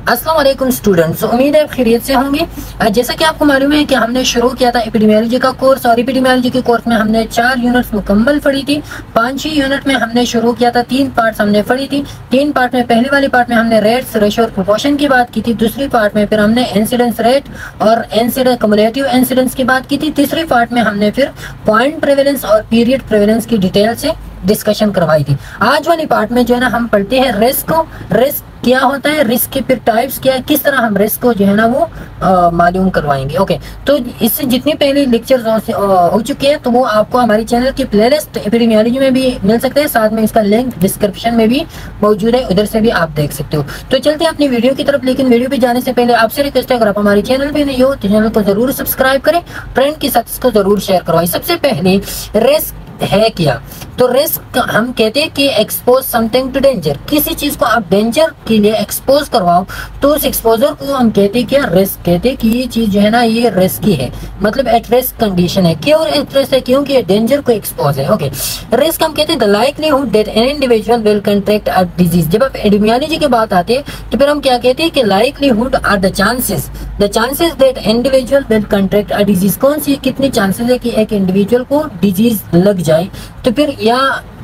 अस्सलाम वालेकुम स्टूडेंट्स, उम्मीद है खैरियत से होंगे। जैसा कि आपको मालूम है कि हमने शुरू किया था एपिडेमियोलॉजी का कोर्स, और एपिडेमियोलॉजी के कोर्स में हमने 4 यूनिट्स मुकम्मल पढ़ी थी। 5-6 यूनिट में हमने शुरू किया था, 3 पार्ट्स हमने पढ़ी थी। 3 पार्ट में पहले वाले पार्ट में हमने रेट्स, रेशो और प्रोपोर्शन की बात की थी। दूसरी पार्ट में फिर हमने इंसिडेंस रेट और इंसिडेंस कम्युलेटिव इंसिडेंस की बात की थी। तीसरी पार्ट में हमने फिर पॉइंट प्रेवेलेंस और पीरियड प्रेवेलेंस की डिटेल से डिस्कशन करवाई थी। आज वाली पार्ट में जो है ना हम पढ़ते हैं रिस्क को। रिस्क क्या होता है, रिस्क के फिर टाइप्स क्या है, किस तरह हम रिस्क को जो है ना वो मालूम करवाएंगे। ओके, तो इससे जितने पहले लेक्चर्स हो चुके हैं तो वो आपको हमारी चैनल की प्लेलिस्ट एपिडेमियोलॉजी में भी मिल सकते हैं। साथ में इसका लिंक डिस्क्रिप्शन में भी मौजूद है, उधर से भी आप देख सकते हो। तो चलते हैं अपनी वीडियो की तरफ। लेकिन वीडियो पे जाने से पहले आपसे रिक्वेस्ट है, अगर आप हमारे चैनल पे नहीं हो तो चैनल को जरूर सब्सक्राइब करें, फ्रेंड के साथ इसको जरूर शेयर करवाएं। सबसे पहले रिस्क है क्या, तो रिस्क हम कहते हैं कि एक्सपोज समथिंग टू डेंजर। किसी चीज को आप डेंजर के लिए एक्सपोज करवाओ तो उस एक्सपोजर को हम कहते हैं क्या, रिस्क कहते हैं कि ये चीज जो है ना ये रिस्की है, मतलब एट रिस्क कंडीशन है। क्यों एट रिस्क है, क्योंकि ये डेंजर को एक्सपोज है। ओके, रिस्क हम कहते हैं the likelihood that an individual will contract a disease. जब आप एपिडेमियोलॉजी की बात आती है तो फिर हम क्या कहते हैं कि likelihood are the chances that individual will contract a disease. कौन सी कितनी चांसेस है कि एक इंडिविजुअल को डिजीज लग जाए, तो फिर या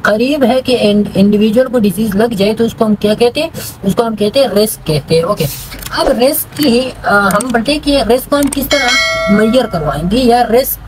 करीब है कि इंडिविजुअल को डिजीज लग जाए, तो उसको हम क्या कहते हैं, उसको हम कहते हैं रिस्क कहते हैं। ओके, अब रिस्क की हम बताए कि रिस्क को हम किस तरह मेजर करवाएंगे या रिस्क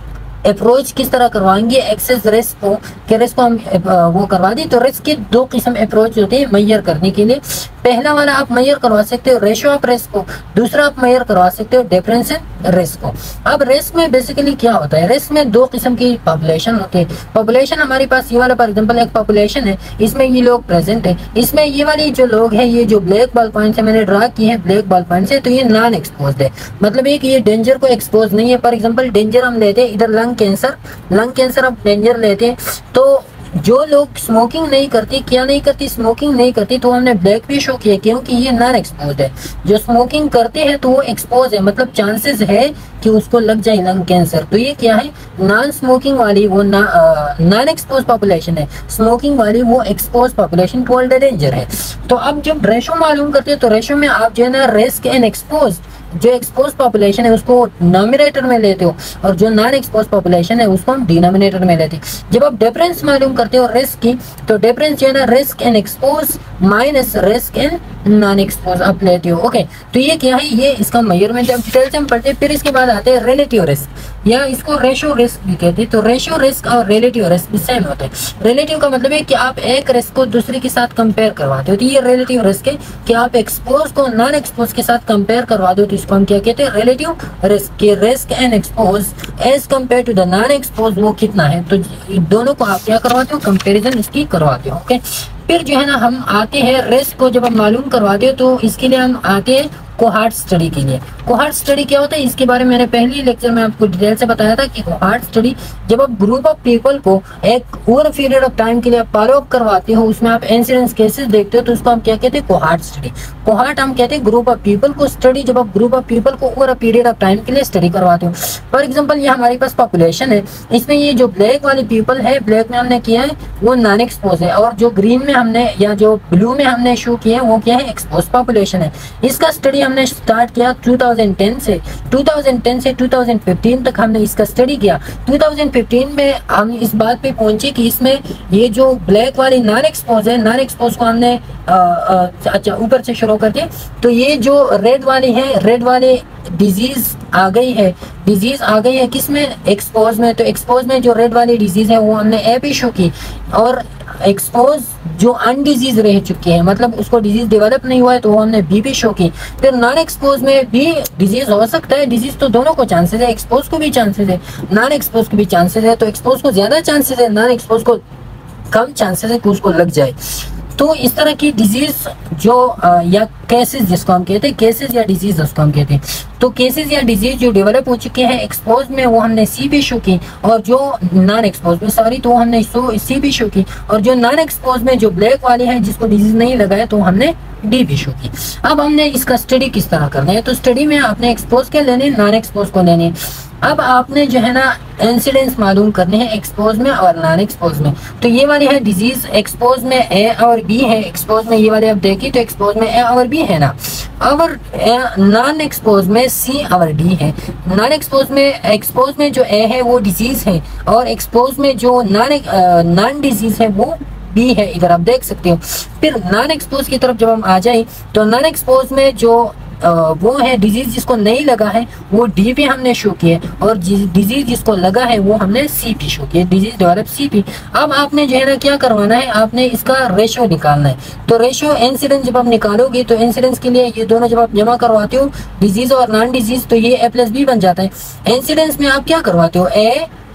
अप्रोच किस तरह करवाएंगे एक्सेस रिस्क को, कि रिस्क को हम वो करवा दी। तो रिस्क के 2 किस्म अप्रोच होते हैं मेजर करने के लिए। पहला वाला आप मेजर करवा सकते हो रेशियो ऑफ रिस्क को, दूसरा आप मेजर करवा सकते हो डिफरेंस इन रिस्क को। अब रिस्क में बेसिकली क्या होता है, रिस्क में 2 किस्म की पॉपुलेशन होती है। पॉपुलेशन हमारे पास ये वाला फॉर एग्जांपल एक पॉपुलेशन है, इसमें ये लोग प्रेजेंट है। इसमें ये वाली जो लोग हैं, ये जो ब्लैक बॉल पॉइंट से मैंने ड्रा की है ब्लैक बॉल पॉइंट से, तो ये नॉन एक्सपोज्ड है, मतलब एक ये डेंजर को एक्सपोज नहीं है। फॉर एग्जाम्पल डेंजर हम लेते हैं इधर लंग कैंसर आप डेंजर लेते हैं। तो जो लोग स्मोकिंग नहीं करती, क्या नहीं करती, स्मोकिंग नहीं करती, तो हमने ब्लैक भी शो किया क्योंकि ये नॉन एक्सपोज्ड है। जो स्मोकिंग करते हैं तो वो एक्सपोज है, मतलब चांसेस है कि उसको लग जाए लंग कैंसर। तो ये क्या है, नॉन स्मोकिंग वाली वो नॉन एक्सपोज पॉपुलेशन है, स्मोकिंग वाली वो एक्सपोज पॉपुलेशन कॉल्ड डेंजर है। तो अब जब रेशो मालूम करते हैं तो रेशो में आप जो है ना रिस्क एंड एक्सपोज, जो एक्सपोज पॉपुलेशन है उसको नॉमिनेटर में लेते हो और जो नॉन एक्सपोज पॉपुलेशन है उसको हम डिनोमिनेटर में लेते हैं। जब आप डिफरेंस मालूम करते हो रिस्क की, तो डिफरेंस जो है ना risk and expose minus risk and non expose आप लेते हो। ओके, तो ये क्या है, ये इसका मेजरमेंट है। डिटेल से हम पढ़ते हैं। फिर इसके बाद आते हैं रिलेटिव रिस्क, या इसको रेशो रिस्क भी कहते हैं। तो रेशो रिस्क और रिलेटिव रिस्क भी सेम होते हैं। रिलेटिव का मतलब है कि आप एक रिस्क को दूसरे के साथ कंपेयर करवाते हो, तो ये रिलेटिव रिस्क है कि आप एक्सपोज को नॉन एक्सपोज के साथ कंपेयर करवा दो, तो इसको हम क्या कहते हैं, रिलेटिव रिस्क। के risk and expose as compare to the non expose वो कितना है, तो दोनों को आप क्या करवाते हो, कंपेरिजन इसकी करवाते हो। ओके, फिर जो है ना हम आते हैं रिस्क को जब हम मालूम करवाते हो तो इसके लिए हम आते हैं कोहार्ट स्टडी के लिए। कोहार्ट स्टडी क्या होता है, इसके बारे में मैंने पहले लेक्चर में आपको डिटेल से बताया था कि कोहार्ट स्टडी जब आप ग्रुप ऑफ पीपल को एक ओवर पीरियड ऑफ टाइम के लिए आप फॉलो अप करवाते हो, उसमें आप इंसिडेंस केसेस देखते हो, तो उसको हम क्या कहते हैं, कोहार्ट स्टडी। कोहार्ट हम कहते हैं ग्रुप ऑफ पीपल को स्टडी, जब आप ग्रुप ऑफ पीपल को over a period of time के लिए स्टडी करवाते हो। फॉर एग्जाम्पल ये हमारे पास पॉपुलेशन है, इसमें ये जो ब्लैक वाले पीपल है, ब्लैक में हमने किया है वो नॉन एक्सपोज है, और जो ग्रीन में हमने या जो ब्लू में हमने शो किया है वो क्या है, एक्सपोज पॉपुलेशन है। इसका स्टडी हमने स्टार्ट किया 2010 से 2015 तक हमने इसका स्टडी किया। 2015 में हम इस बात पे पहुंचे कि इसमें ये जो ब्लैक वाली नॉन एक्सपोज है, नॉन एक्सपोज को हमने अच्छा ऊपर से शुरू करके, तो ये जो रेड वाली है, रेड वाले डिजीज आ गई है किसमें, एक्सपोज में। तो एक्सपोज में जो रेड वाली डिजीज है वो हमने ए भी शो की, और एक्सपोज जो अनडिजीज रह चुकी है, मतलब उसको डिजीज डेवलप नहीं हुआ है, तो वो हमने बी शो की। फिर नॉन एक्सपोज में भी डिजीज हो सकता है, डिजीज तो दोनों को चांसेस है, एक्सपोज को भी चांसेस है, नॉन एक्सपोज को भी चांसेस है। तो एक्सपोज को ज्यादा चांसेस है, नॉन एक्सपोज को कम चांसेस है कि उसको लग जाए। तो इस तरह की डिजीज जो या केसेस जिसको हम कहते हैं, केसेस या डिजीज उसको हम कहते हैं। तो केसेस या डिजीज जो डेवलप हो चुके हैं एक्सपोज में वो हमने सी भी शो की, और जो नॉन एक्सपोज में तो हमने सी भी शो की, और जो नॉन एक्सपोज में जो ब्लैक वाले हैं जिसको डिजीज नहीं लगा है तो हमने डी भी शो की। अब हमने इसका स्टडी किस तरह करना है, तो स्टडी में आपने एक्सपोज के लेने, नॉन एक्सपोज को लेने। अब आपने जो है ना इंसिडेंस मालूम करने हैं एक्सपोज में और नॉन एक्सपोज में। तो ये वाली है डिजीज, एक्सपोज में ए और बी है, एक्सपोज में ये वाले आप देखिए तो एक्सपोज में ए और बी है ना। और नॉन एक्सपोज में सी और डी है। नॉन एक्सपोज में जो ए है वो डिजीज है, और एक्सपोज में जो नॉन डिजीज है वो बी है। इधर आप देख सकते हो। फिर नॉन एक्सपोज की तरफ जब हम आ जाए तो नॉन एक्सपोज में जो वो है डिजीज जिसको नहीं लगा है वो डी पे हमने शो किया, और डिजीज जिसको लगा है वो हमने सी पे शो किया, डिजीज डेवलप सी पे। अब आपने जो है ना क्या करवाना है, आपने इसका रेशो निकालना है। तो रेशो इंसिडेंस जब आप निकालोगे तो इंसिडेंस के लिए ये दोनों जब आप जमा करवाते हो डिजीज और नॉन डिजीज तो ये A+B बन जाता है। इंसिडेंस में आप क्या करवाते हो,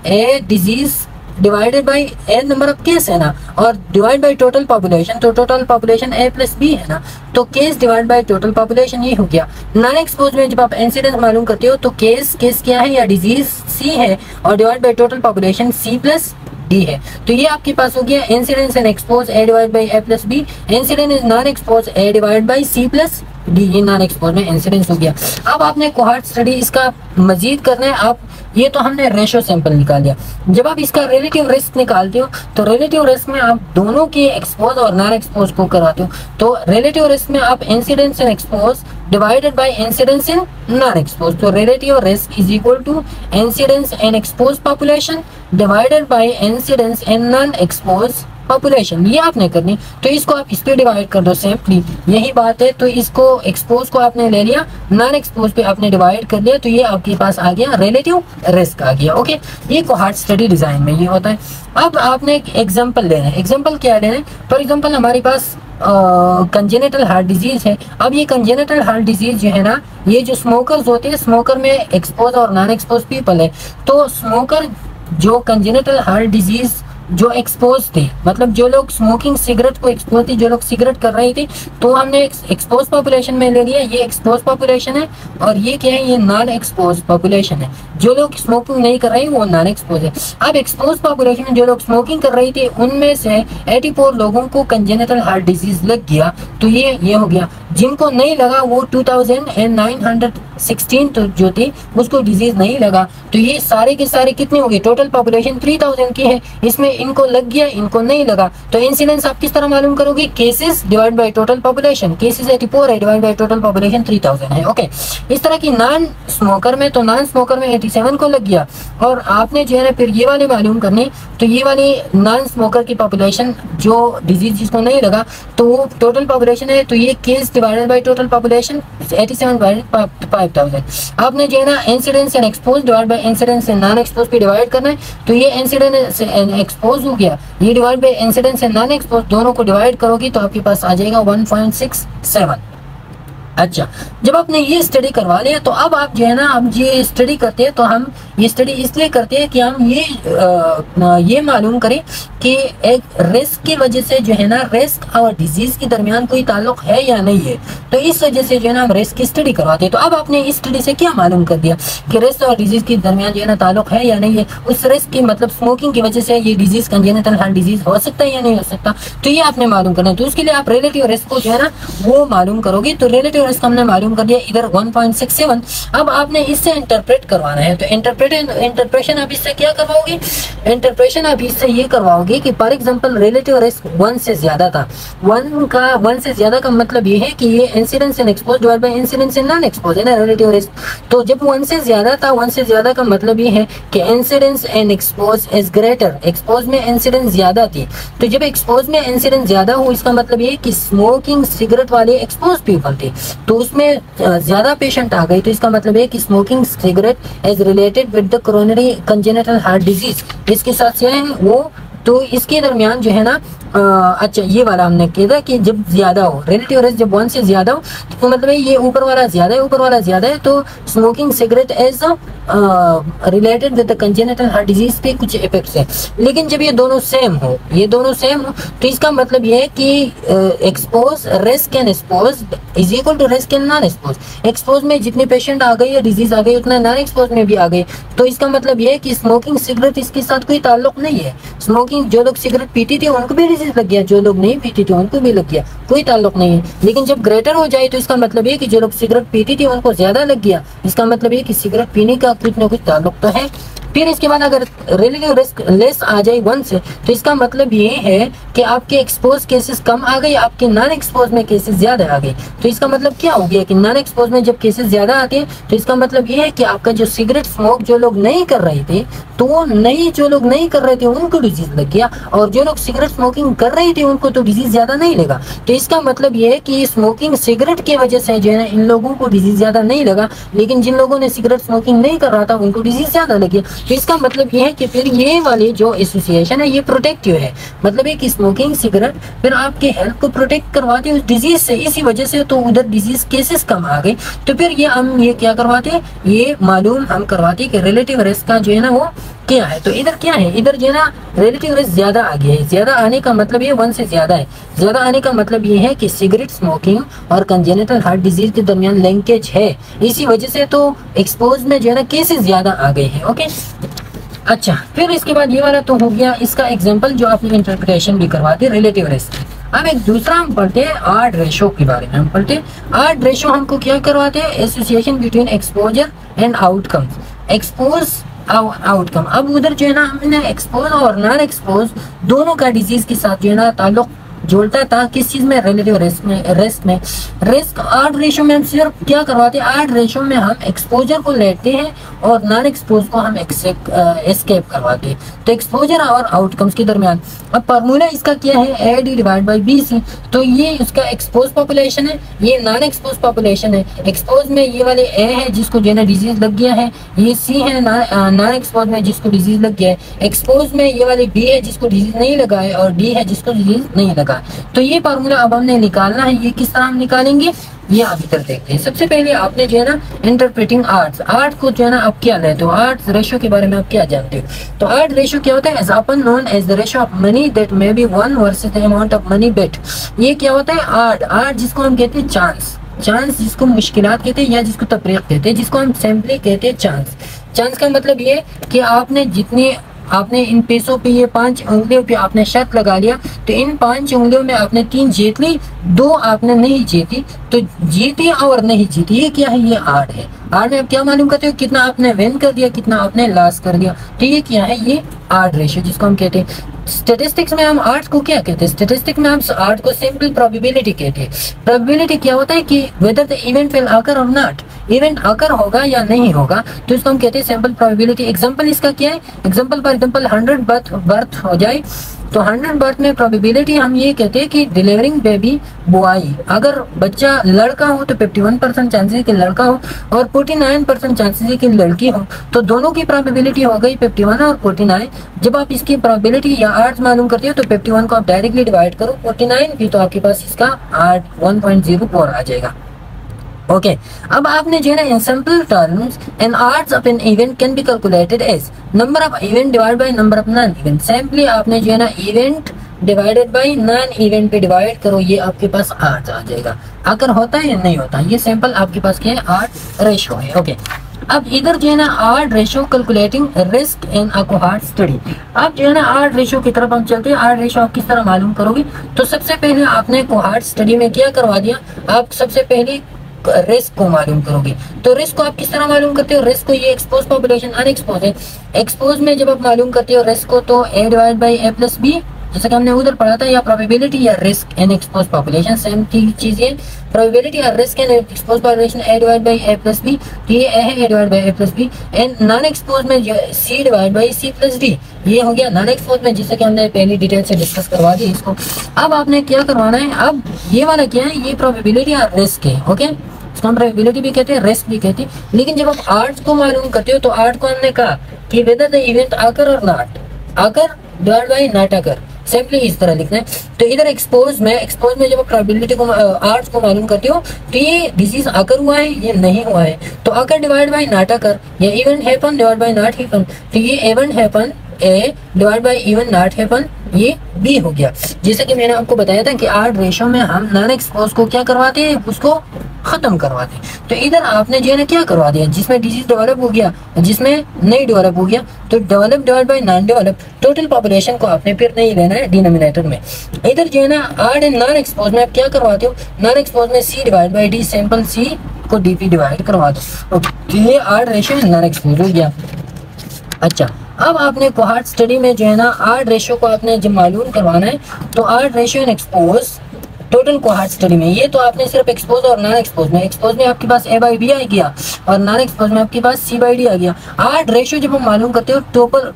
a disease divided by n number of case है ना, और डिवाइड बाई टोटल पॉपुलेशन, तो टोटल पॉपुलेशन A+B है ना, तो case divide by total population ये हो गया। नॉन एक्सपोज में जब आप इंसिडेंस मालूम करते हो तो केस क्या है या डिजीज C है, और divide by total population C+D है। तो ये आपके पास हो गया incidence and expose A divide by A+B, incidence is non expose A divide by C+D, ये नॉन एक्सपोज में इंसिडेंस हो गया। अब आपने कोहॉर्ट स्टडी इसका मजीद करना है। आप ये तो हमने रेशो सैंपल निकाल दिया। जब आप इसका रिलेटिव रिस्क निकालते हो तो रिलेटिव रिस्क में आप दोनों के एक्सपोज और नॉन एक्सपोज को कराते हो। तो रिलेटिव रिस्क में आप incidence and exposed divided by incidence in non expose, तो relative risk is equal to incidence and exposed population divided by incidence and non exposed population. ये आपने करनी, तो इसको आप इस पे डिवाइड कर दो सिंपली, यही बात है। तो इसको एक्सपोज को आपने ले लिया, नॉन एक्सपोज पे आपने डिवाइड कर लिया, तो ये आपके पास आ गया रिलेटिव रिस्क आ गया। ओके, ये कोहॉर्ट स्टडी डिजाइन में ये होता है। अब आपने एक एग्जांपल लेना है। एग्जांपल क्या लेना है, फॉर एग्जांपल हमारे पास कंजेनिटल हार्ट डिजीज है। अब ये कंजेनिटल हार्ट डिजीज जो है ना, ये जो स्मोकर्स होते हैं, स्मोकर में एक्सपोज और नॉन एक्सपोज पीपल है। तो स्मोकर जो कंजेनिटल हार्ट डिजीज जो एक्सपोज थे, मतलब जो लोग स्मोकिंग सिगरेट को एक्सपोज थे, जो लोग सिगरेट कर रहे थे, तो हमने एक्सपोज पॉपुलेशन में ले लिया। ये एक्सपोज पॉपुलेशन है, और ये क्या है, ये नॉन एक्सपोज पॉपुलेशन है। जो लोग स्मोकिंग नहीं कर रहे हैं वो नॉन एक्सपोज है। अब एक्सपोज पॉपुलेशन में जो लोग स्मोकिंग कर रहे थे उनमें से 84 लोगों को कंजेनिटल हार्ट डिजीज लग गया, तो ये हो गया। जिनको नहीं लगा वो 2916 तो जो थे उसको डिजीज नहीं लगा। तो ये सारे के सारे कितने हो गए, टोटल पॉपुलेशन 3000 की है, इसमें इनको लग गया, इनको नहीं लगा। तो इंसिडेंस आप किस तरह मालूम करोगे, cases divide by total population. Cases 84 है, डिवाइड बाय टोटल पॉपुलेशन 3000 है। ओके, इस तरह की नॉन स्मोकर में, तो नॉन स्मोकर में 87 को लग गया, और आपने जो है ना फिर ये वाले मालूम करने, तो ये वाली नॉन स्मोकर की पॉपुलेशन जो डिजीज जिसको नहीं लगा, तो वो टोटल पॉपुलेशन है, तो ये case divided by total population 87 divided 5000। आपने जो है ना incidence and expose divide by incidence and non expose पे डिवाइड करना है, तो ये इंसिडेंस एंड एक्सपोज हो गया, ये divide by incidence and non expose, दोनों को डिवाइड करोगे तो आपके पास आ जाएगा 1.67। अच्छा, जब आपने ये स्टडी करवा लिया तो अब आप जो है ना, अब ये स्टडी करते हैं, तो हम ये स्टडी इसलिए करते हैं कि हम ये मालूम करें कि एक रिस्क की वजह से जो है ना, रिस्क और डिजीज के दरमियान कोई ताल्लुक है या नहीं है। तो इस वजह से जो है ना हम रिस्क की स्टडी करवाते हैं। तो अब आपने इस स्टडी से क्या मालूम कर दिया कि रिस्क और डिजीज के दरमियान जो है ना ताल्लुक है या नहीं है। उस रिस्क की मतलब स्मोकिंग की वजह से ये डिजीज कंजेनिटल हार्ट डिजीज हो सकता है या नहीं हो सकता, तो ये आपने मालूम करना है। तो उसके लिए आप रिलेटिव रिस्क को जो है ना वो मालूम करोगे। तो रिलेटिव रिस्क हमने मालूम कर दिया इधर 1.67। अब आपने इससे इंटरप्रेट करवाना है। तो इंटरप्रेशन आप इससे क्या करवाओगे, इंटरप्रेशन आप इससे ये करवाओगे कि फॉर एग्जांपल रिलेटिव रिस्क 1 से ज्यादा था। 1 से ज्यादा का मतलब ये है कि ये incidence and expose divide by incidence and non expose है ना, रिलेटिव रिस्क। तो जब 1 से ज्यादा था, 1 से ज्यादा का मतलब ये है कि incidence and expose is greater, expose में इंसिडेंस ज्यादा थी। तो जब एक्सपोज में इंसिडेंस ज्यादा हो, इसका मतलब ये कि स्मोकिंग सिगरेट वाले एक्सपोज पीपल थे, तो उसमें ज्यादा पेशेंट आ गए। तो इसका मतलब है कि smoking cigarette is related with the coronary congenital heart disease, इसके साथ क्या है वो, तो इसके दरमियान जो है ना अच्छा ये वाला हमने किया कि जब ज्यादा हो, रिलेटिव रिस्क जब 1 से ज्यादा हो, तो मतलब है ये ऊपर वाला ज्यादा है, ऊपर वाला ज्यादा है, तो smoking cigarette age related with the congenital heart disease पे कुछ इफेक्ट्स है। लेकिन जब ये दोनों सेम हो, तो इसका मतलब ये है कि expose risk and expose is equal to risk and non expose. Expose में जितने पेशेंट आ गए या डिजीज आ गई, उतना नॉन एक्सपोज में भी आ गए। तो इसका मतलब ये है कि स्मोकिंग सिगरेट इसके साथ कोई ताल्लुक नहीं है। स्मोकिंग जो लोग सिगरेट पीती थी उनको भी डिजीज लग गया, जो लोग नहीं पीती थी उनको भी लग गया, कोई ताल्लुक नहीं है। लेकिन जब ग्रेटर हो जाए तो इसका मतलब ये कि जो लोग सिगरेट पीती थी उनको ज्यादा लग गया, इसका मतलब ये कि सिगरेट पीने का कुछ ना कुछ ताल्लुक तो है। फिर इसके बाद अगर रिलेटिव रिस्क लेस आ जाए 1 से, तो इसका मतलब ये है कि आपके एक्सपोज केसेस कम आ गए, आपके नॉन एक्सपोज में केसेस ज्यादा आ गए। तो इसका मतलब क्या हो गया कि नॉन एक्सपोज में जब केसेस ज्यादा आते हैं तो इसका मतलब ये है कि आपका जो सिगरेट स्मोक जो लोग नहीं कर रहे थे, तो जो लोग नहीं कर रहे थे उनको डिजीज लग गया, और जो लोग सिगरेट स्मोकिंग कर रहे थे उनको तो डिजीज ज्यादा नहीं लगा। तो इसका मतलब ये है कि स्मोकिंग सिगरेट की वजह से जो है इन लोगों को डिजीज ज्यादा नहीं लगा, लेकिन जिन लोगों ने सिगरेट स्मोकिंग नहीं कर रहा था उनको डिजीज ज्यादा लगी। तो इसका मतलब ये है कि फिर ये वाली जो एसोसिएशन है ये प्रोटेक्टिव है, मतलब है कि स्मोकिंग सिगरेट फिर आपके हेल्थ को प्रोटेक्ट करवाते हैं उस डिजीज से, इसी वजह से तो उधर डिजीज केसेस कम आ गए। तो फिर ये हम ये क्या करवाते हैं, ये मालूम हम करवाते हैं कि रिलेटिव रिस्क का जो है ना वो क्या है। तो इधर क्या है, इधर जो है ना रिलेटिव रिस्क ज्यादा आ गया है। ज्यादा आने का मतलब ये 1 से ज्यादा है। ज्यादा आने का मतलब ये है कि सिगरेट स्मोकिंग और कंजेनिटल हार्ट डिजीज के दरमियान लिंकेज है, इसी वजह से तो एक्सपोज में जो है ना केसेस ज्यादा आ गए हैं। ओके, अच्छा, फिर इसके बाद ये वाला तो हो गया इसका एग्जांपल जो आपने इंटरप्रिटेशन भी करवाते रिलेटिव रिस्क। अब एक दूसरा हम पढ़ते हैं आर्ट रेशो के बारे में। हम पढ़ते हैं आर्ट रेशो हमको क्या करवाते हैं, association between exposure and outcomes, expose outcome. अब उधर जो है ना हमने एक्सपोज और नॉन एक्सपोज दोनों का डिजीज के साथ जो है ना ताल्लुक जोड़ता था, किस चीज में, रिलेटिव रिस्क में। रिस्क आर्ट रेशो में हम सिर्फ क्या करवाते हैं, आर्ट रेशो में हम एक्सपोजर को लेते हैं और नॉन एक्सपोज को हम एस्केप करवाते हैं। तो एक्सपोजर और आउटकम्स के दरमियान अब फार्मूला इसका क्या है, AD डिवाइड बाई BC। तो ये उसका एक्सपोज पॉपुलेशन है, ये नॉन एक्सपोज पॉपुलेशन है। एक्सपोज में ये वाले A है जिसको जो है डिजीज लग गया है, ये C है नॉन एक्सपोज में जिसको डिजीज लग गया है। एक्सपोज में ये वाले B है जिसको डिजीज नहीं लगा है, और D है जिसको डिजीज नहीं लगा। तो ये फार्मूला अब हमने निकालना है। ये किस तरह हम निकालेंगे, ये आप इधर देखते हैं। सबसे पहले आपने जो है ना इंटरप्रेटिंग आर्ट्स, आर्ट को जो है ना आप क्या लेते हो, आर्ट्स रेशो के बारे में आप क्या जानते हो। तो आर्ट रेशो क्या होता है, as often known as the ratio of money that may be 1 versus the amount of money bet. ये क्या होता है, आर्ट जिसको हम कहते हैं चांस जिसको मुश्किलात कहते हैं या जिसको तफरीक कहते हैं, जिसको हम सिंपली कहते हैं चांस का मतलब ये कि आपने इन पैसों पे ये 5 उंगलियों पे आपने शर्त लगा लिया, तो इन 5 उंगलियों में आपने 3 जीत ली, 2 आपने नहीं जीती, तो जीती और नहीं जीती, ये क्या है, ये आर्ट है। आर्ट में आप क्या मालूम करते हो, कितना आपने विन कर दिया, कितना आपने लॉस कर दिया। तो ये क्या है, ये आर्ट रेशियो जिसको हम कहते हैं। स्टेटिस्टिक्स में हम आर्ट को क्या कहते हैं, स्टेटिस्टिक्स में हम आर्ट को सिंपल प्रोबेबिलिटी कहते हैं। प्रोबेबिलिटी क्या होता है कि whether the event will occur और नॉट, इवेंट अकर होगा या नहीं होगा, तो इसको हम कहते हैं सिंपल प्रोबेबिलिटी। एग्जांपल इसका क्या है, एग्जांपल फॉर एग्जांपल 100 बर्थ हो जाए, तो 100 बर्थ में प्रोबेबिलिटी हम ये कहते हैं कि डिलीवरिंग बेबी बॉय, अगर बच्चा लड़का हो तो 51% चांसेस कि लड़का हो और 49% चांसेस कि लड़की हो, तो दोनों की प्रोबेबिलिटी हो गई 51 और 49। जब आप इसकी प्रोबेबिलिटी या आर्ट्स मालूम करते हो तो 51 को आप डायरेक्टली डिवाइड करो 49 की, तो आपके पास इसका आर्ट 1.04 आ जाएगा। ओके, अब आपने जो है ना in simple terms an odds of an event can be calculated as number of event divide by number of non event. Simply आपने जो है ना event divided by non event पे डिवाइड करो, ये आपके पास आर्ट आ जाएगा। अगर होता है या नहीं होता, ये सिंपल आपके पास क्या है, आर्ट रेशो है। ओके, अब इधर जो है ना art ratio calculating risk in a cohort study. अब जो है ना आर्ट रेशो की तरफ हम चलते हैं। आर्ट रेशो आप किस तरह मालूम करोगे, तो सबसे पहले आपने कोहॉर्ट स्टडी में क्या करवा दिया, आप सबसे पहले रिस्क को मालूम करोगे। तो रिस्क को आप किस तरह मालूम करते हो, रिस्क को ये एक्सपोज पॉपुलेशन अनएक्सपोज है। एक्सपोज में जब आप मालूम करते हो रिस्क को, तो A divide by A plus B, जैसा कि हमने उधर पढ़ा था, या प्रोबेबिलिटी या risk and exposed population same चीज है। प्रोबेबिलिटी या risk and exposed population A divide by A plus B, तो ये A है A divide by A plus B। And non expose में C divide by C plus D, ये हो गया नॉन एक्सपोज में, जिससे कि हमने पहली डिटेल से डिस्कस करवा दी इसको। अब आपने क्या करवाना है, अब ये वाला क्या है, ये प्रोबेबिलिटी या रिस्क है। ओके, इसको हम प्रोबेबिलिटी भी कहते हैं, रिस्क भी कहते हैं। लेकिन जब आप आर्ट्स को मालूम करते हो, तो आर्ट को हमने कहा कि वेदर द इवेंट अकर और not, occur divide by not occur, simply इस तरह लिखना है। तो इधर एक्सपोज में जब आप प्रोबेबिलिटी को आर्ट्स को मालूम करते हो, तो ये डिजीज अकर हुआ है, ये नहीं हुआ है, तो अकर डिवाइड बाय नॉट अकर, या event happen divide by not happen, तो ये event happen A divide by even not happen, ये B हो गया। जैसे कि मैंने आपको बताया था कि आर्ट रेशो में हम नॉन एक्सपोज को क्या करवाते हैं, उसको खत्म करवाते हैं। तो इधर आपने जो है ना क्या करवा दिया, जिसमें डिजीज डेवलप हो गया, जिसमें नहीं डेवलप हो गया, तो develop divide by non develop, total population को आपने फिर नहीं लेना है डिनोमिनेटर में। इधर जो है ना आर्ट एंड नॉन एक्सपोज में आप क्या करवाते हो, नॉन एक्सपोज में C divide by D, sample C को DP डिवाइड करवा दो। तो ये आर्ट रेशो नॉन एक्सपोज हो गया। अच्छा, अब आपने कोहार्ट स्टडी में जो है ना आर्ट रेशियो को आपने जब मालूम करवाना है तो art ratio in expose total cohort study में, ये तो आपने सिर्फ एक्सपोज और नॉन एक्सपोज में आपके पास A/B आ गया और नॉन एक्सपोज में आपके पास C/D आ गया। आर्ट रेशियो जब हम मालूम करते हो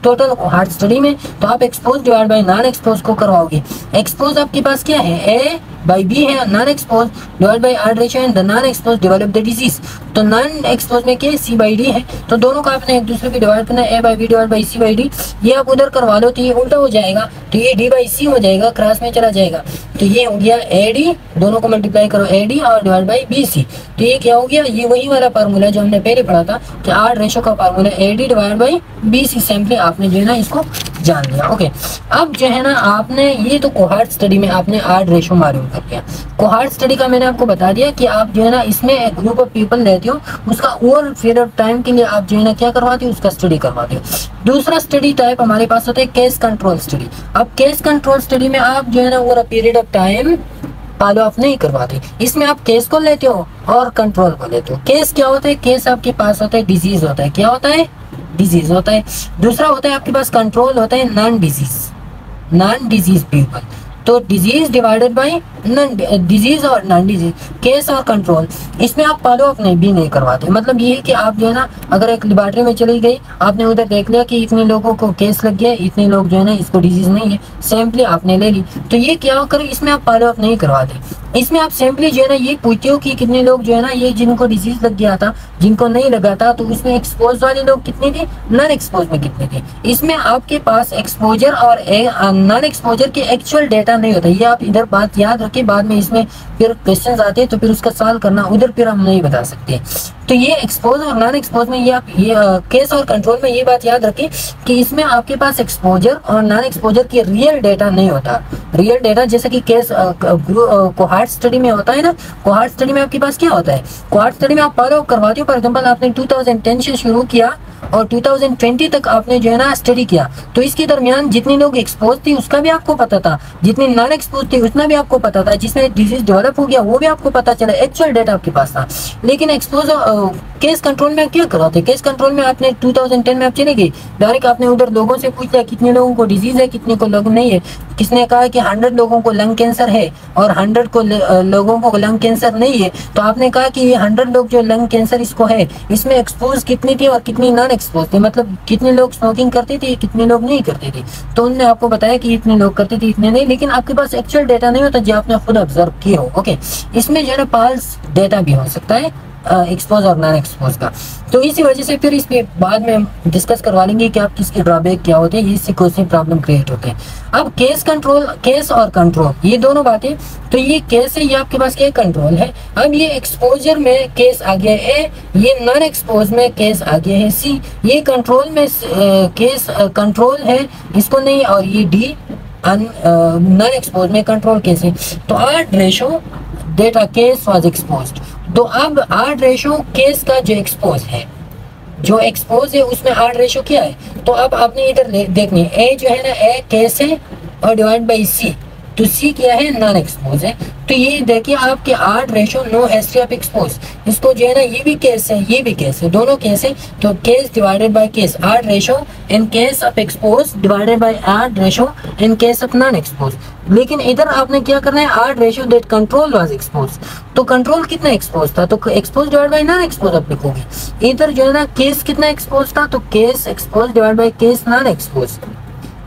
टोटल कोहार्ट स्टडी में तो आप expose divide by non expose को करवाओगे। एक्सपोज आपके पास क्या है, A/B है, non expose divide by art ratio and the non expose develop the disease. तो नॉन एक्सपोज में क्या है, C/D है, तो दोनों को आपने एक दूसरे को डिवाइड करना है, A/B डिवाइड बाय C/D। ये आप उधर करवा लो तो ये उल्टा हो जाएगा, तो ये D/C हो जाएगा, क्रॉस में चला जाएगा, तो ये हो गया AD, दोनों को मल्टीप्लाई करो AD और डिवाइड बाय BC। तो ये क्या हो गया, ये वही वाला फार्मूला जो हमने पहले पढ़ा था कि आर्ट रेशियो का formula AD divide by BC। Simply आपने जो है ना इसको जान लिया। ओके, अब जो है ना आपने ये तो कोहार्ट स्टडी में आपने आर्ट रेशियो मालूम कर लिया। कोहार्ट स्टडी का मैंने आपको बता दिया कि आप जो है ना इसमें एक ग्रुप ऑफ पीपल लेते हो, उसका ओवर पीरियड ऑफ टाइम के लिए आप जो है ना क्या करवाते हो, उसका स्टडी करवाते हो। दूसरा स्टडी टाइप हमारे पास होता है केस कंट्रोल स्टडी। अब केस कंट्रोल स्टडी में आप जो है ना over period of time follow up नहीं करवाते, इसमें आप केस को लेते हो और कंट्रोल को लेते हो। केस क्या होता है, केस आपके पास होता है डिजीज होता है, क्या होता है, डिजीज होता है। दूसरा होता है आपके पास कंट्रोल होता है नॉन डिजीज पीपल। तो disease divided by non disease और नॉन डिजीज, केस और कंट्रोल, इसमें आप फॉलो अप भी नहीं करवाते। मतलब ये है कि आप जो है ना अगर एक लेबोरेटरी में चली गई, आपने उधर देख लिया कि इतने लोगों को केस लग गया, इतने लोग जो है ना इसको डिजीज नहीं है, सैंपल आपने ले ली, तो ये क्या करें, इसमें आप फॉलो अप नहीं करवाते। इसमें आप सिंपली जो है ना ये पूछते हो कि कितने लोग जो है ना ये जिनको डिजीज लग गया था, जिनको नहीं लगा था, तो उसमें एक्सपोज वाले लोग कितने थे, नॉन एक्सपोज में कितने थे। इसमें आपके पास एक्सपोजर और नॉन एक्सपोजर के एक्चुअल डेटा नहीं होता। ये आप इधर बात याद रखें, बाद में इसमें फिर क्वेश्चंस आते हैं तो फिर उसका सॉल्व करना उधर फिर हम नहीं बता सकते। तो ये एक्सपोज और नॉन एक्सपोज में ये आप ये केस और कंट्रोल में ये बात याद रखें कि इसमें आपके पास एक्सपोजर और नॉन एक्सपोजर के रियल डेटा नहीं होता। रियल डेटा जैसे कि केस कोहार्ट स्टडी में होता है ना, कोहार्ट स्टडी में आपके पास क्या होता है, कोहार्ट स्टडी में आप फॉलो करवाते हो। फॉर एग्जांपल आपने 2010 से शुरू किया और 2020 तक आपने जो है ना स्टडी किया, तो इसके दरमियान जितने लोग एक्सपोज थे उसका भी आपको पता था, जितने नॉन एक्सपोज थे उसका भी आपको पता था, जिसमें डिजीज डेवलप हो गया वो भी आपको पता चला, एक्चुअल डेटा आपके पास था। लेकिन एक्सपोज केस कंट्रोल में क्या कराते, केस कंट्रोल में आपने 2010 में आप चले गए, डायरेक्ट आपने उधर लोगों से पूछ लिया कितने लोगों को डिजीज है, कितने को लंग नहीं है। किसने कहा कि 100 लोगों को लंग कैंसर है और 100 को लोगों को लंग कैंसर नहीं है, तो आपने कहा कि ये 100 लोग जो लंग कैंसर इसको है, इसमें एक्सपोज कितनी थी और कितनी नॉन एक्सपोज थे, मतलब कितने लोग स्मोकिंग करते थे, कितने लोग नहीं करते थे। तो उन्होंने आपको बताया कि इतने लोग करते थे, इतने नहीं, लेकिन आपके पास एक्चुअल डेटा नहीं होता जो आपने खुद ऑब्जर्व किया हो। ओके, इसमें जो है ना पाल्स डेटा भी हो सकता है एक्सपोज और नॉन एक्सपोज का। तो इसी वजह से फिर इस पे बाद में हम डिस्कस करवा लेंगे कि आप किसके ड्रॉबैक क्या होते हैं, इससे कौन सी प्रॉब्लम क्रिएट होते हैं। अब केस कंट्रोल, केस और कंट्रोल ये दोनों बातें, तो ये केस है, ये आपके पास क्या कंट्रोल है। अब ये एक्सपोजर में केस आ गया है, ये नॉन एक्सपोज में केस आ गया है C, ये कंट्रोल में केस कंट्रोल है, इसको नहीं, और ये D नॉन एक्सपोज में कंट्रोल केस है। तो art ratio data case was exposed. तो अब आर्ट रेशो केस का जो एक्सपोज है, जो एक्सपोज है उसमें आर्ट रेशो क्या है, तो अब आपने इधर देखनी है, ए जो है ना ए केस है और डिवाइड बाई C, तो C क्या है, नॉन एक्सपोज है। तो ये देखिए आपके odd ratio no history of expose, इसको जो है ना ये भी केस है, ये भी केस है, दोनों केस है, तो case divided by case, art ratio in case of expose divided bye art ratio in case of non expose. लेकिन इधर आपने क्या करना है, art ratio that control was expose, तो कंट्रोल कितना एक्सपोज था, तो expose divide by non expose आप लिखोगे। इधर जो है ना केस कितना एक्सपोज था, तो case expose divide by case non expose.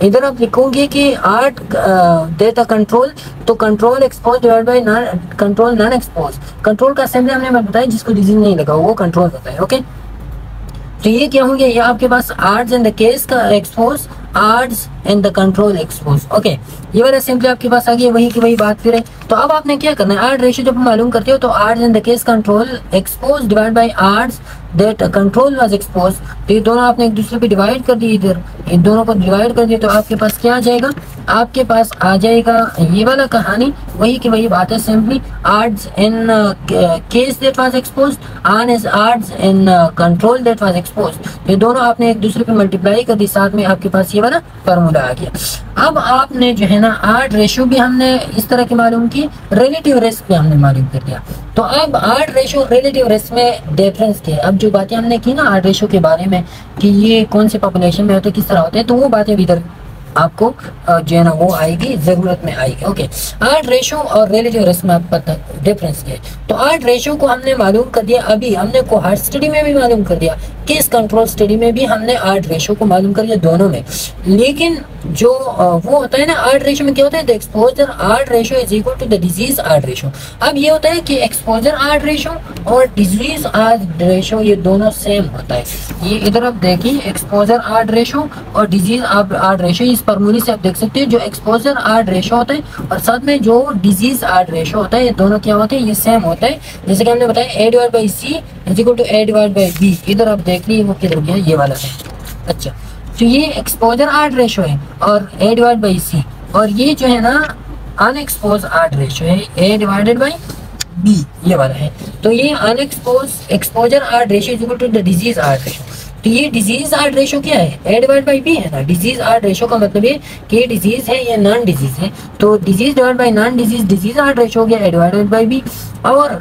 इधर आप लिखोगे कि आर्ट डेटा कंट्रोल, तो control expose divide by control non expose. Control का असेंबली हमने बताया जिसको डिजीज नहीं लगा वो कंट्रोल होता है। ओके, तो ये क्या होंगे, ये आपके पास आर्ट्स एंड द केस का expose, arts and the control expose. Okay, ये वाला असेंबली आपके पास आ गई, वही की वही बात फिर है। तो अब आपने क्या करना है, आर्ट रेशियो जब मालूम करते हो तो arts and the case control expose divide by arts that control was expose, तो ये दोनों आपने एक दूसरे पे डिवाइड कर दिए। इधर इन दोनों को डिवाइड कर दिया तो आपके पास क्या आ जाएगा, आपके पास आ जाएगा ये वाला कहानी, वही की वही बात है simply. odds in case that was exposed on is odds in control that was exposed। ये दोनों आपने एक दूसरे पे मल्टीप्लाई कर दी, साथ में आपके पास ये वाला फार्मूला आ गया। अब आपने जो है ना ऑड रेशो भी हमने इस तरह की मालूम की, रिलेटिव रिस्क भी हमने मालूम कर दिया। तो अब ऑड रेशो रिलेटिव रिस्क में डिफरेंस क्या है, अब जो बातें हमने की ना ऑड रेशो के बारे में कि ये कौन से पॉपुलेशन में होते हैं, किस तरह होते हैं, तो वो बातें इधर आपको जो है ना वो आएगी, जरूरत में आएगी। ओके, ऑड रेशो और रिलेटिव रिस्क में आपको पता डिफरेंस क्या है। तो ऑड रेशो को हमने मालूम कर दिया, अभी हमने कोहॉर्ट स्टडी में भी मालूम कर दिया, केस कंट्रोल स्टडी में भी हमने ऑड रेशो को मालूम कर दिया, दोनों में। लेकिन जो वो होता है ना ऑड रेशो में क्या होता है, the exposure odd ratio is equal to the disease odd ratio. अब ये होता है कि एक्सपोजर ऑड रेशो और डिजीज ऑड रेशो ये दोनों सेम होता है। ये इधर आप देखिए, एक्सपोजर ऑड रेशो और डिजीज ऑड रेशो, इस फॉर्मूले से आप देख सकते हैं जो एक्सपोजर ऑड रेशो होता है और साथ में जो डिजीज ऑड रेशो होता है, ये दोनों क्या होते हैं, ये सेम होता है। जैसे कि हमने बताया a divide by C is equal to a divide by B. इधर आप देख लीजिए वो किधर गया, ये वाला है। अच्छा, तो ये एक्सपोजर ऑड रेशो है और a डिवाइड बाई सी, और ये जो है ना अनएक्सपोज ऑड रेशो है a डिवाइडेड बाई बी, ये वाला है। तो ये unexpose exposure odd ratio is equal to the disease odd ratio. तो ये डिजीज ऑड रेशो क्या है, a डिवाइड बाई बी है ना। डिजीज ऑड रेशो का मतलब ये कि ये डिजीज है, ये नॉन डिजीज है। तो disease divide by non disease, disease odd ratio हो गया a डिवाइडेड बाई बी। और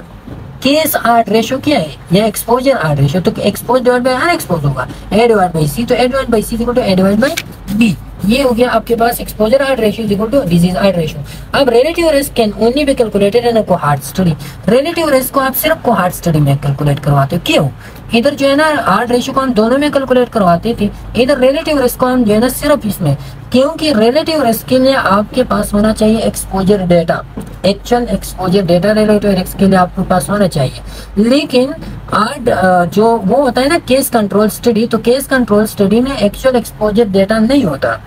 केस ऑड रेशो क्या है, या एक्सपोजर ऑड रेशो, तो एक्सपोज डिवाइड बाई अनएक्सपोज होगा a डिवाइड बाई सी। तो a divide by C equal to a divide by B, ये हो गया आपके पास exposure odd ratio is equal to disease odd ratio. अब relative risk can only be calculated in a cohort study. Relative risk को आप सिर्फ cohort study में कैलकुलेट करवाते हो। क्यों, इधर जो है ना ऑड रेशो को हम दोनों में कैलकुलेट करवाते थे, इधर रिलेटिव रिस्क को हम जो है ना सिर्फ इसमें, क्योंकि रिलेटिव रिस्क के लिए आपके पास होना चाहिए exposure data, actual exposure data relative risk के लिए आपके पास होना चाहिए। लेकिन ऑड जो वो होता है ना केस कंट्रोल स्टडी, तो केस कंट्रोल स्टडी में एक्चुअल एक्सपोजर डेटा नहीं होता।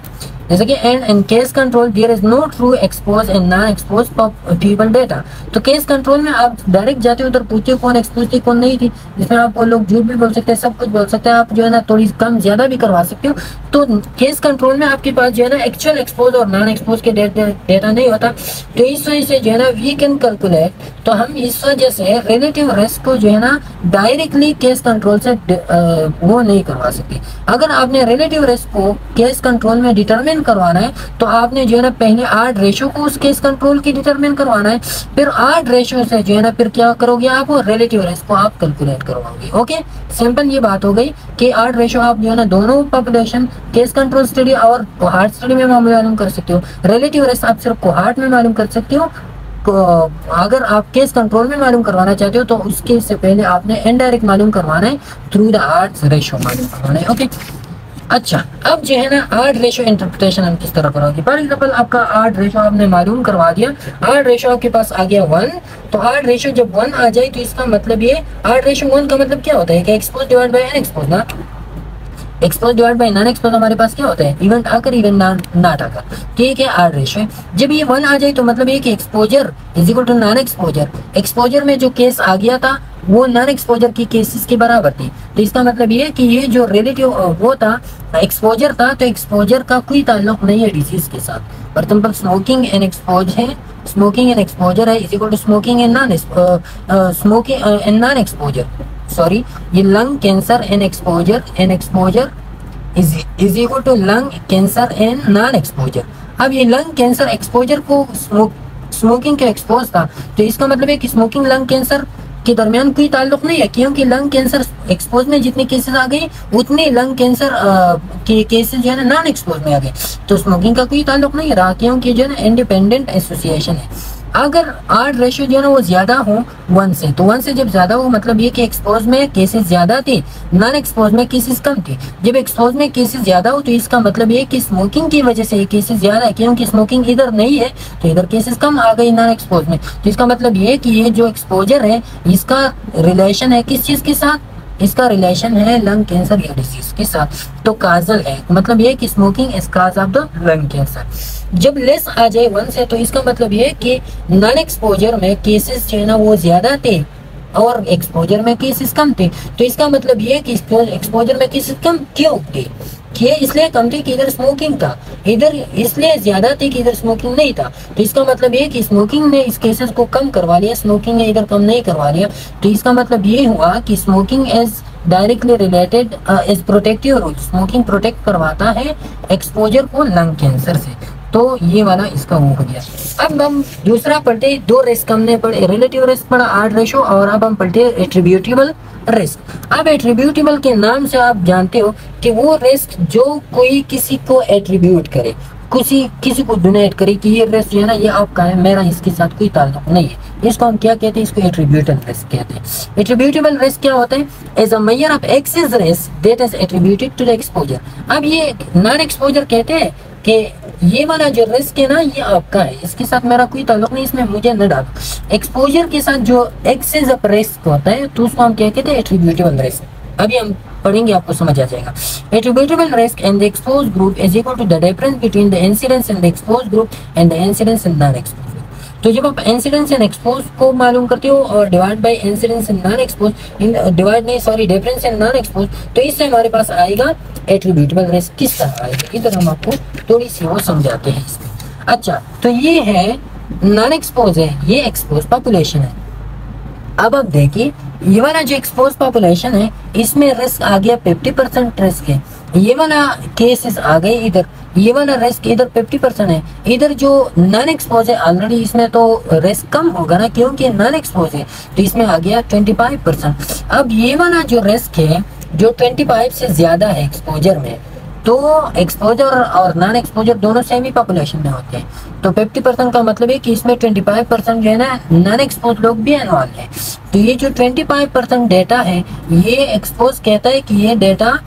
जैसे कि and in case control there is no true expose and non expose people data. तो केस कंट्रोल में आप डायरेक्ट जाते हो, उधर पूछते हो कौन एक्सपोज थी कौन नहीं थी, जिसमें आप लोग झूठ भी बोल सकते हैं, सब कुछ बोल सकते हैं, आप जो है ना थोड़ी कम ज्यादा भी करवा सकते हो। तो केस कंट्रोल में आपके पास जो है ना एक्चुअल एक्सपोज और नॉन एक्सपोज के डेटा नहीं होता। तो इस वजह से जो है ना वी कैन कैलकुलेट, तो हम इस वजह से रिलेटिव रिस्क को जो है ना डायरेक्टली केस कंट्रोल से वो नहीं करवा सकते। अगर आपने रिलेटिव रिस्क को केस कंट्रोल में डिटरमिन करवाना है तो आपने जो है ना पहले ऑड रेशो को उस केस कंट्रोल की डिटरमिन करवाना है, फिर ऑड रेशो से जो है ना फिर क्या करोगे आप, रिलेटिव रिस्क को आप कैलकुलेट करवाओगे। ओके, सिंपल ये बात हो गई कि ऑड रेशो आप जो है ना दोनों पॉपुलेशन केस कंट्रोल स्टडी और कोहॉर्ट स्टडी में मालूम कर सकते हो। रिलेटिव रिस्क आप सिर्फ कोहॉर्ट में मालूम कर सकते हो। अगर आप केस कंट्रोल में मालूम करवाना चाहते हो तो उसके से पहले आपने इनडायरेक्ट मालूम करवाना है, थ्रू द ऑड रेशो मालूम करवाना है। ओके, अच्छा, अब जो है ना ऑड रेशो इंटरप्रिटेशन हम किस तरह करोगे। फॉर एग्जांपल आपका ऑड रेशो आपने मालूम करवा दिया, ऑड रेशो आपके पास आ गया 1। तो ऑड रेशो जब 1 आ जाए तो इसका मतलब ये ऑड रेशो 1 का मतलब क्या होता है कि एक्सपोज डिवाइड बाय अनएक्सपोज ना, expose divide by non expose हमारे पास क्या होता है, इवेंट आकर इवेंट नॉट आकर। ठीक है, ऑड रेशो है। जब ये 1 आ जाए तो मतलब ये कि exposure is equal to non exposure. Exposure में जो केस आ गया था वो नॉन एक्सपोजर की केसेस के बराबर थी। तो इसका मतलब ये कि ये जो रिलेटिव वो था एक्सपोजर था, तो एक्सपोजर का कोई ताल्लुक नहीं है डिजीज के साथ। For example smoking and expose है, स्मोकिंग एंड एक्सपोजर है is equal to smoking and non exposure. Sorry, ये lung cancer and exposure is equal to lung cancer and non exposure. अब ये लंग कैंसर एक्सपोजर को smoking के expose था, तो इसका मतलब है कि स्मोकिंग लंग कैंसर के दरमियान कोई ताल्लुक नहीं है, क्योंकि लंग कैंसर एक्सपोज में जितने केसेस आ गए उतने लंग कैंसर के केसेस जो है ना नॉन एक्सपोज में आ गए। तो स्मोकिंग का कोई ताल्लुक नहीं रहा, क्योंकि जो है ना इंडिपेंडेंट एसोसिएशन है। अगर ऑड रेशियो जो है ना वो ज्यादा हो 1 से, तो 1 से जब ज्यादा हो मतलब ये कि एक्सपोज में केसेस ज्यादा थे, नॉन एक्सपोज में केसेस कम थे। जब एक्सपोज में केसेस ज्यादा हो तो इसका मतलब ये कि स्मोकिंग की वजह से ये केसेस ज्यादा है, क्योंकि स्मोकिंग इधर नहीं है तो इधर केसेस कम आ गई नॉन एक्सपोज में। तो इसका मतलब ये कि ये जो एक्सपोजर है इसका रिलेशन है किस चीज के साथ, इसका रिलेशन है लंग कैंसर या डिजीज के साथ। तो काजल है, मतलब ये कि smoking is cause of the lung cancer. जब लेस आ जाए 1 से तो इसका मतलब ये कि नॉन एक्सपोजर में केसेस जो है ना वो ज्यादा थे और एक्सपोजर में केसेस कम थे। तो इसका मतलब ये कि एक्सपोजर में केसेस कम क्यों थे, ये इसलिए कम थी कि इधर स्मोकिंग था, इधर इसलिए ज्यादा थी कि इधर स्मोकिंग नहीं था। तो इसका मतलब ये कि स्मोकिंग ने इस केसेस को कम करवा लिया, स्मोकिंग ने इधर कम नहीं करवा लिया। तो इसका मतलब ये हुआ कि smoking is directly related is protective role, smoking protect करवाता है एक्सपोजर को लंग कैंसर से। तो ये वाला इसका वो हो गया। अब हम दूसरा पढ़ते, दो रिस्क हमने पढ़े, रिलेटिव रिस्क पढ़ा, आर्ट रेशो, और अब हम पढ़ते हैं एट्रीब्यूटेबल रिस्क। अब एट्रीब्यूटेबल के नाम से आप जानते हो कि वो रिस्क जो कोई किसी को एट्रीब्यूट करे, किसी को डोनेट करे कि ये रिस्क जो है ना ये आपका है, मेरा इसके साथ कोई ताल्लुक नहीं है। इसको हम क्या कहते हैं, इसको एट्रीब्यूटेबल रिस्क कहते हैं। एट्रीब्यूटेबल रिस्क क्या होता है, as a measure of excess risk that is attributed to the exposure. अब ये नॉन एक्सपोजर कहते हैं कि ये वाला जो रिस्क है ना ये आपका है, इसके साथ मेरा कोई ताल्लुक नहीं, इसमें मुझे न डालो। एक्सपोजर के साथ जो एक्सेस ऑफ रिस्क होता है तो उसको हम क्या कहते हैं, एट्रीब्यूटेबल रिस्क। अभी हम पढ़ेंगे, आपको समझ आ जाएगा। Attributable risk in the expose group is equal to the difference between the incidence in the expose group and the incidence in non expose. तो जब आप इंसिडेंस इन एक्सपोज को मालूम करते हो और divide by incidence in non expose, difference in non expose, तो इससे हमारे पास आएगा एट्रीब्यूटेबल रिस्क। किस तरह आएगा, इधर हम आपको थोड़ी सी वो समझाते हैं इसमें। अच्छा, तो ये है नॉन एक्सपोज है, ये एक्सपोज पॉपुलेशन है। अब आप देखिए ये वाला जो एक्सपोज पॉपुलेशन है इसमें रिस्क आ गया 50% रिस्क है। ये वाला केसेस आ गए इधर, ये वाला रिस्क इधर 50% है। इधर जो नॉन एक्सपोज है ऑलरेडी इसमें तो रिस्क कम होगा ना, क्योंकि नॉन एक्सपोज है, तो इसमें आ गया 25%। अब ये वाला जो रिस्क है जो 25 से ज्यादा है एक्सपोजर में, तो एक्सपोजर और नॉन एक्सपोजर दोनों सेम ही पॉपुलेशन में होते हैं। तो 50% का मतलब है कि इसमें 25% जो है ना नॉन एक्सपोज लोग भी इन्वॉल्व हैं। तो ये जो 25% डेटा है ये एक्सपोज कहता है कि ये डेटा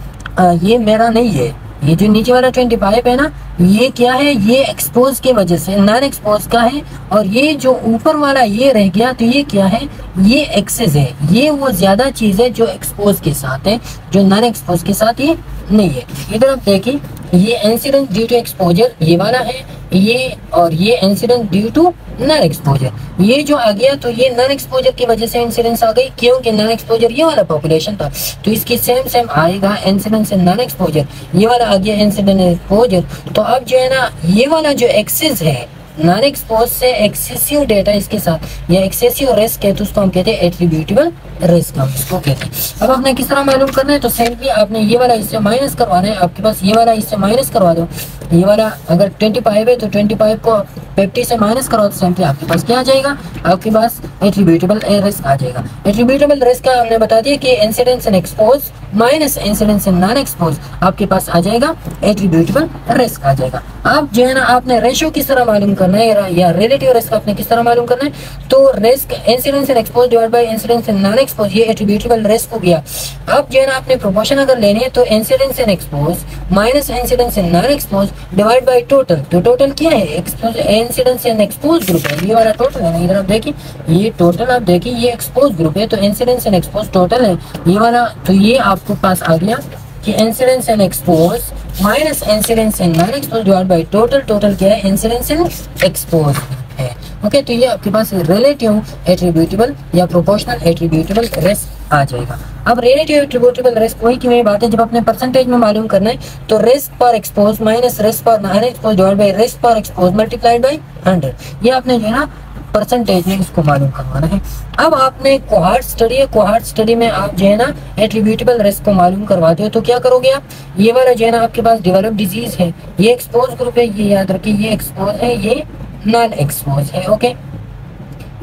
ये मेरा नहीं है। ये जो नीचे वाला 25 है ना ये क्या है, ये एक्सपोज के वजह से नॉन एक्सपोज का है। और ये जो ऊपर वाला ये रह गया तो ये क्या है, ये एक्सेस है, ये वो ज्यादा चीज है जो एक्सपोज के साथ है, जो नॉन एक्सपोज के साथ ये नहीं है। इधर आप देखिए ये इंसिडेंट ड्यू टू एक्सपोजर ये वाला है, ये और ये incident due to non exposure ये जो आ गया, तो ये नॉन एक्सपोजर की वजह से इंसिडेंस आ गई, क्योंकि नॉन एक्सपोजर ये वाला पॉपुलेशन था। तो इसकी सेम आएगा इंसिडेंस इन नॉन एक्सपोजर, ये वाला आ गया इंसिडेंट एक्सपोजर। तो अब जो है ना ये वाला जो एक्सेस है नॉन एक्सपोज से एक्सेसिव डेटा इसके साथ या एक्सेसिव रिस्क है, तो उसको हम कहते हैं एट्रीब्यूटेबल रिस्क, हम इसको कहते हैं। अब आपने किस तरह मालूम करना है, तो सिंपली आपने ये वाला इससे माइनस करवाना है। आपके पास ये वाला इससे माइनस करवा दो, ये वाला अगर 25 है तो 25 को 50 से माइनस करो तो सिंपली आपके पास क्या आ जाएगा, आपके पास एट्रीब्यूटेबल रिस्क आ जाएगा। एट्रीब्यूटेबल रिस्क का हमने बता दिया कि incidence in expose minus incidence in non expose, आपके पास आ जाएगा एट्रीब्यूटेबल रिस्क आ जाएगा। अब जो है ना आपने रेशियो किस तरह मालूम करना है या रिलेटिव रिस्क आपने किस तरह मालूम करना है, तो risk incidence in expose divide by incidence in non expose, ये एट्रीब्यूटेबल रिस्क हो गया। अब जो है ना आपने प्रोपोर्शन अगर लेनी है तो incidence in expose minus incidence in non expose divide by total. तो टोटल क्या है, expose incidence in expose group है, ये वाला टोटल है ना। इधर आप देखिए ये टोटल, आप देखिए ये एक्सपोज ग्रुप है तो इंसिडेंस इन एक्सपोज टोटल है ये वाला। तो ये आपको पास आ गया कि incidence in expose minus incidence in non expose divide by total. Total क्या है, इंसिडेंस इन एक्सपोज है। ओके, तो ये आपके पास रिलेटिव एट्रीब्यूटेबल या प्रोपोर्शनल एट्रीब्यूटेबल रिस्क आ जाएगा। अब रिलेटिव एट्रीब्यूटेबल रिस्क वही की वही बात है, जब अपने परसेंटेज में मालूम करना है तो रिस्क पर एक्सपोज माइनस रिस्क पर non expose divide by risk पर एक्सपोज मल्टीप्लाइड बाय 100, ये आपने जो है ना परसेंटेज में इसको मालूम करवाना है। अब आपने कोहार्ट स्टडी है, कोहार्ट स्टडी में आप जो है ना एट्रीब्यूटेबल रिस्क को मालूम करवाते हो तो क्या करोगे आप, ये वाला जो है ना आपके पास डेवलप डिजीज है, ये एक्सपोज ग्रुप है, ये याद रखिए, ये एक्सपोज है, ये नॉन एक्सपोज है। ओके,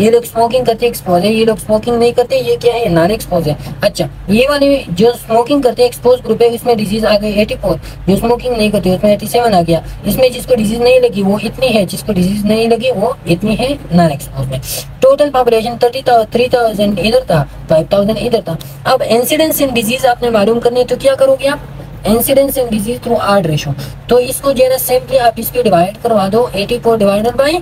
ये लोग स्मोकिंग करते एक्सपोज है, ये लोग स्मोकिंग नहीं करते, ये क्या है, नॉन एक्सपोज है। अच्छा, ये वाले जो स्मोकिंग करते एक्सपोज ग्रुप है इसमें डिजीज आ गई 84, जो स्मोकिंग नहीं करते उसमें 87 आ गया। इसमें जिसको डिजीज नहीं लगी वो इतनी है, जिसको डिजीज नहीं लगी वो इतनी है नॉन एक्सपोज में। टोटल पॉपुलेशन 30,000 इधर था, 5,000 इधर था। अब इंसिडेंस इन डिजीज आपने मालूम करनी है तो क्या करोगे आप, incidence in disease through art ratio, तो इसको जो है ना सिंपली आप इसको डिवाइड करवा दो 84 डिवाइडेड बाय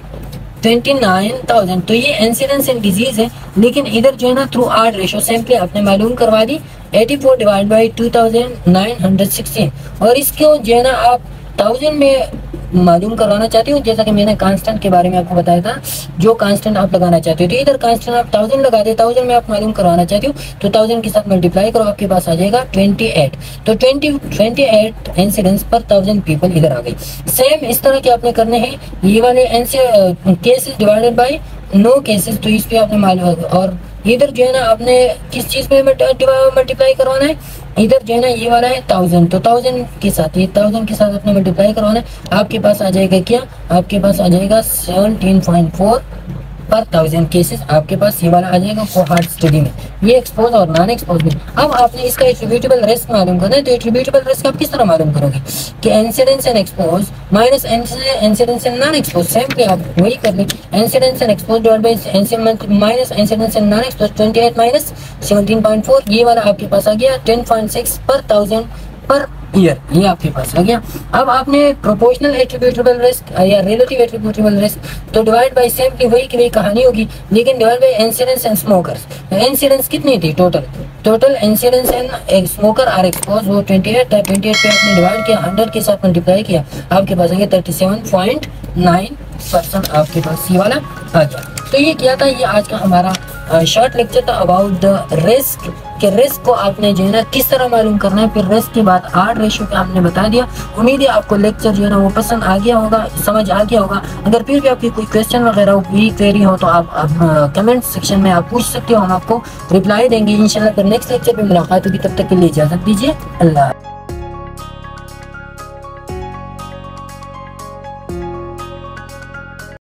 29,000, तो ये इंसिडेंस इन डिजीज है। लेकिन इधर जो है ना थ्रू आर्ट रेशो सिंपली आपने मालूम करवा दी 84 डिवाइड बाई 2916, और इसको जो है ना आप 1000 में मालूम करवाना चाहती हूँ, जैसा कि मैंने कांस्टेंट के बारे में आपको बताया था, जो कांस्टेंट आप लगाना चाहते हो, तो इधर कांस्टेंट आप 1000 लगा दे, 1000 में आप मालूम करवाना चाहती हो तो 1000 के साथ मल्टीप्लाई करो, आपके पास आ जाएगा 28। तो 28 इंसिडेंट्स पर 1000 पीपल इधर आ गई। सेम इस तरह के आपने करने हैं, ये वाले cases divided by no cases, तो इस पे आपने मालूम, और इधर जो है ना आपने किस चीज पे मल्टीप्लाई करवाना है, इधर जो है ना ये वाला है 1000, तो 1000 के साथ, ये 1000 के साथ अपने मल्टीप्लाई करवाना है, आपके पास आ जाएगा क्या, आपके पास आ जाएगा 17.4 पर 1000 केसेस, आपके पास ये वाला आ जाएगा कोहॉर्ट स्टडी में, ये एक्सपोज और नॉन एक्सपोज में। अब आपने इसका एट्रीब्यूटेबल रिस्क मालूम करना है, तो एट्रीब्यूटेबल रिस्क आप किस तरह मालूम करोगे कि incidence and expose minus incidence and non expose, same पे आप वही कर ले, incidence and expose divide by minus incidence and non expose, 28 minus 17.4, ये वाला आपके पास आ गया 10.6 पर 1000 पर ईयर, ये आपके पास आ गया। अब आपने प्रोपोर्शनल एट्रीब्यूटेबल रिस्क या रिलेटिव एट्रीब्यूटेबल रिस्क, तो डिवाइड बाय सेम की वही की वही कहानी होगी, लेकिन divide by incidence and smokers. Incidence कितनी थी total incidence and smoker are expose, वो 28 था, 28 पे आपने डिवाइड किया, 100 के साथ मल्टीप्लाई किया, आपके पास आ गया 37.9% आपके पास ये वाला आ गया। तो ये क्या था, ये आज का हमारा शॉर्ट लेक्चर था अबाउट द रिस्क, कि रिस्क को आपने जो है ना किस तरह मालूम करना है। फिर रिस्क के बाद आर्ट रेशियो पे आपने बता दिया। उम्मीद है आपको लेक्चर जो है ना वो पसंद आ गया होगा, समझ आ गया होगा। अगर फिर भी आपकी कोई क्वेश्चन वगैरह कोई क्वेरी हो तो आप कमेंट सेक्शन में आप पूछ सकते हो, हम आपको रिप्लाई देंगे इंशाल्लाह। फिर नेक्स्ट लेक्चर पे मुलाकात होगी, तब तक के लिए इजाजत दीजिए, अल्लाह।